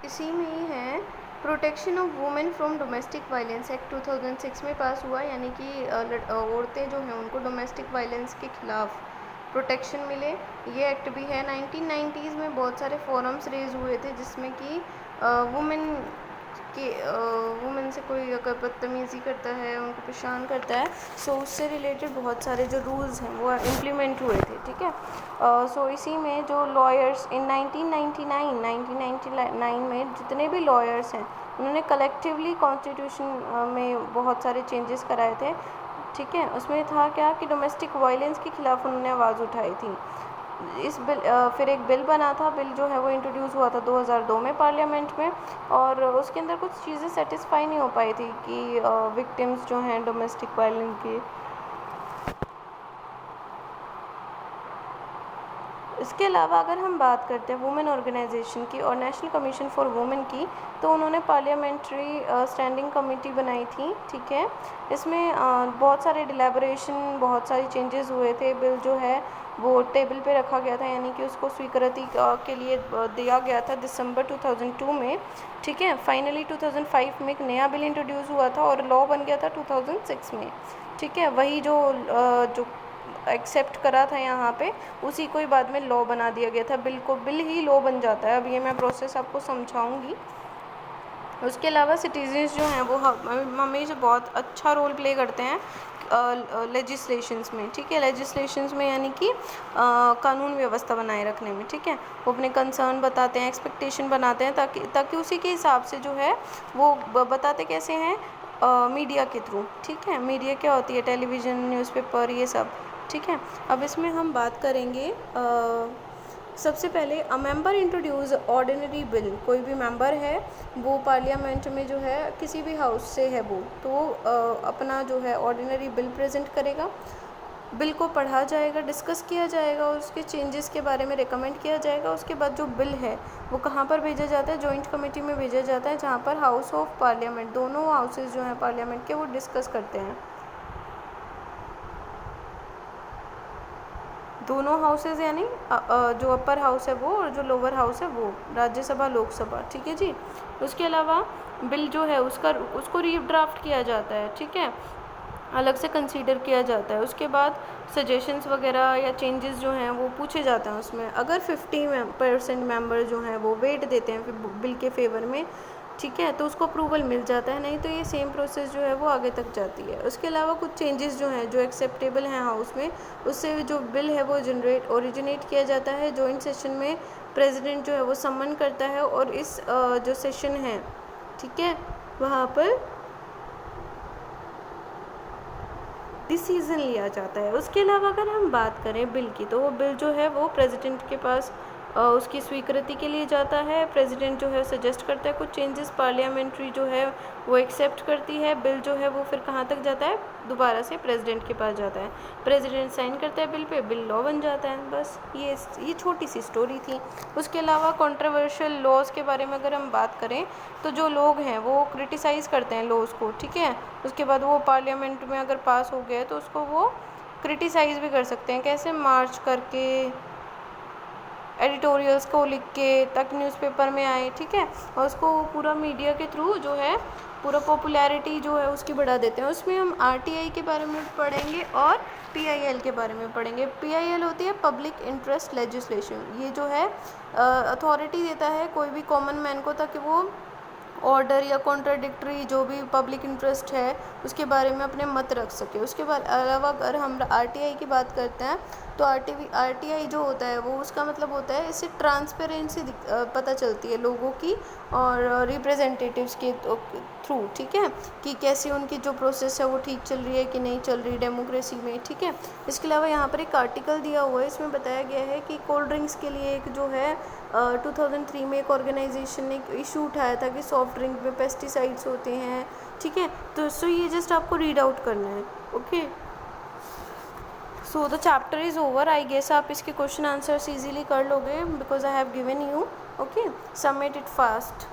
इसी में ही है protection of women from domestic violence act 2006 में पास हुआ, यानी कि औरतें जो हैं उनको डोमेस्टिक वायलेंस के खिलाफ प्रोटेक्शन मिले। ये एक्ट भी है। 1990s में बहुत सारे फोरम्स रेज हुए थे जिसमें कि वुमेन से कोई अगर बदतमीज़ी करता है, उनको परेशान करता है, सो उससे रिलेटेड बहुत सारे जो रूल्स हैं वो इम्प्लीमेंट हुए थे। ठीक है, सो इसी में जो लॉयर्स इन 1999 में जितने भी लॉयर्स हैं उन्होंने कलेक्टिवली कॉन्स्टिट्यूशन में बहुत सारे चेंजेस कराए थे। ठीक है, उसमें था क्या कि डोमेस्टिक वायलेंस के खिलाफ उन्होंने आवाज़ उठाई थी। इस बिल फिर एक बिल बना था, बिल जो है वो इंट्रोड्यूस हुआ था 2002 में पार्लियामेंट में, और उसके अंदर कुछ चीज़ें सेटिस्फाई नहीं हो पाई थी कि विक्टिम्स जो हैं डोमेस्टिक वायलेंस की। इसके अलावा अगर हम बात करते हैं वुमेन ऑर्गेनाइजेशन की और नेशनल कमीशन फॉर वुमेन की, तो उन्होंने पार्लियामेंट्री स्टैंडिंग कमेटी बनाई थी। ठीक है, इसमें बहुत सारे डिलेबरेशन, बहुत सारे चेंजेस हुए थे। बिल जो है वो टेबल पे रखा गया था, यानी कि उसको स्वीकृति के लिए दिया गया था दिसंबर 2002 में। ठीक है, फाइनली 2005 में एक नया बिल इंट्रोड्यूस हुआ था और लॉ बन गया था 2006 में। ठीक है, वही जो एक्सेप्ट करा था यहाँ पे, उसी को ही बाद में लॉ बना दिया गया था। बिल ही लॉ बन जाता है। अब ये मैं प्रोसेस आपको समझाऊंगी। उसके अलावा सिटीजन्स जो हैं वो हमेशा बहुत अच्छा रोल प्ले करते हैं लेजिस्लेशंस में। ठीक है, लेजिस्लेशंस में यानी कि कानून व्यवस्था बनाए रखने में। ठीक है, वो अपने कंसर्न बताते हैं, एक्सपेक्टेशन बनाते हैं, ताकि उसी के हिसाब से जो है वो बताते कैसे हैं, मीडिया के थ्रू। ठीक है, मीडिया क्या होती है, टेलीविज़न, न्यूज़पेपर, ये सब। ठीक है, अब इसमें हम बात करेंगे सबसे पहले a member introduce ordinary bill. कोई भी मेंबर है वो पार्लियामेंट में जो है किसी भी हाउस से है वो, तो अपना जो है ऑर्डिनरी बिल प्रेजेंट करेगा। बिल को पढ़ा जाएगा, डिस्कस किया जाएगा, उसके चेंजेस के बारे में रिकमेंड किया जाएगा। उसके बाद जो बिल है वो कहाँ पर भेजा जाता है, जॉइंट कमेटी में भेजा जाता है, जहाँ पर हाउस ऑफ पार्लियामेंट, दोनों हाउसेज जो हैं पार्लियामेंट के, वो डिस्कस करते हैं। दोनों हाउसेज यानी जो अपर हाउस है वो और जो लोअर हाउस है वो, राज्यसभा, लोकसभा। ठीक है जी। उसके अलावा बिल जो है उसको रीड्राफ्ट किया जाता है। ठीक है, अलग से कंसीडर किया जाता है। उसके बाद सजेशंस वगैरह या चेंजेस जो हैं वो पूछे जाते हैं उसमें। अगर 50% मेंबर जो हैं वो वेट देते हैं बिल के फेवर में, ठीक है, तो उसको अप्रूवल मिल जाता है, नहीं तो ये सेम प्रोसेस जो है वो आगे तक जाती है। उसके अलावा कुछ चेंजेस जो हैं जो एक्सेप्टेबल हैं हाउस में, उससे जो बिल है वो ओरिजिनेट किया जाता है। जॉइंट सेशन में प्रेसिडेंट जो है वो सम्मन करता है और इस जो सेशन है, ठीक है, वहाँ पर डिसीज़न लिया जाता है। उसके अलावा अगर हम बात करें बिल की, तो वो बिल जो है वो प्रेसिडेंट के पास उसकी स्वीकृति के लिए जाता है। प्रेसिडेंट जो है सजेस्ट करता है कुछ चेंजेस, पार्लियामेंट्री जो है वो एक्सेप्ट करती है। बिल जो है वो फिर कहाँ तक जाता है, दोबारा से प्रेसिडेंट के पास जाता है। प्रेसिडेंट साइन करता है बिल पे, बिल लॉ बन जाता है। बस ये छोटी सी स्टोरी थी। उसके अलावा कंट्रोवर्शियल लॉज के बारे में अगर हम बात करें, तो जो लोग हैं वो क्रिटिसाइज़ करते हैं लॉज को। ठीक है, उसके बाद वो पार्लियामेंट में अगर पास हो गया तो उसको वो क्रिटिसाइज़ भी कर सकते हैं। कैसे, मार्च करके, एडिटोरियल्स को लिख के, तक न्यूज़पेपर में आए। ठीक है, और उसको पूरा मीडिया के थ्रू जो है पूरा पॉपुलैरिटी जो है उसकी बढ़ा देते हैं। उसमें हम आरटीआई के बारे में पढ़ेंगे और पीआईएल के बारे में पढ़ेंगे। पीआईएल होती है पब्लिक इंटरेस्ट लेजिस्लेशन। ये जो है अथॉरिटी देता है कोई भी कॉमन मैन को, ताकि वो ऑर्डर या कॉन्ट्राडिक्टरी जो भी पब्लिक इंटरेस्ट है उसके बारे में अपने मत रख सके। उसके बाद अलावा अगर हम आरटीआई की बात करते हैं, तो आरटीआई जो होता है वो उसका मतलब होता है, इससे ट्रांसपेरेंसी पता चलती है लोगों की और रिप्रेजेंटेटिव्स के थ्रू। ठीक है, कि कैसी उनकी जो प्रोसेस है वो ठीक चल रही है कि नहीं चल रही डेमोक्रेसी में। ठीक है, इसके अलावा यहाँ पर एक आर्टिकल दिया हुआ है, इसमें बताया गया है कि कोल्ड ड्रिंक्स के लिए एक जो है 2003 में एक ऑर्गेनाइजेशन ने इशू उठाया था कि सॉफ्ट ड्रिंक में पेस्टिसाइड्स होते हैं। ठीक है, तो सो ये जस्ट आपको रीड आउट करना है। Okay, so the chapter is over. I guess आप इसके क्वेश्चन आंसर्स इजीली कर लोगे because I have given you. Okay, submit it fast.